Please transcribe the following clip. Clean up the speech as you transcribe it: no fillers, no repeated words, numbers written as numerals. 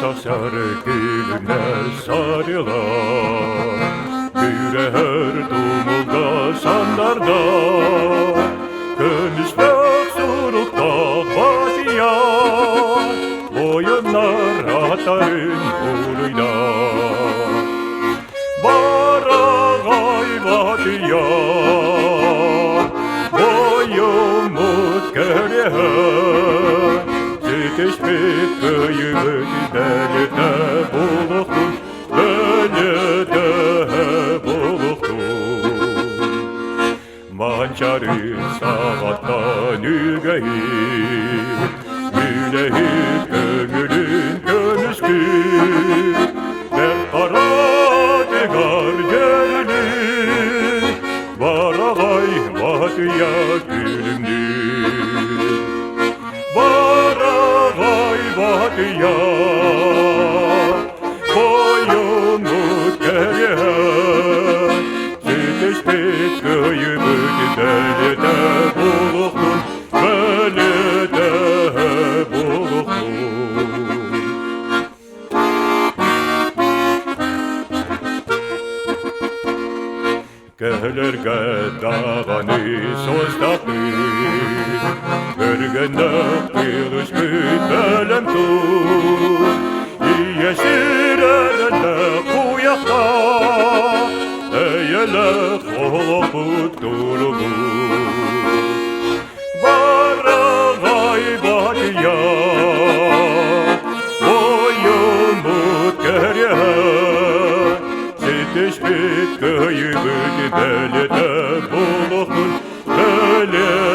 da sarı gülüne sarılar, yüreğer dumulda sandarda, könüsbek surukta batiyar, boyunlar atarın uluyla. Baragay batiyar, boyumut görüyor, Teşbih köyümün belide buluktun, belide buluktun. Mançarın sağattan ügeyip, Güleyip gönülün könüskün, Ve karadegar gönlün, Varagay vadiya gülümdür. Varagay vadiya, boyunut geriye, Teşbih köyümün belide buluktun, belide buluktun. Gelerge dağını sozdatır, Örgende kılıç bütelem tur, Yeşil elinde kuyakta, Eyle koloput durulur. Varagay badiya, boyumut geriye, Teşbih köyümün belide buluktun, belide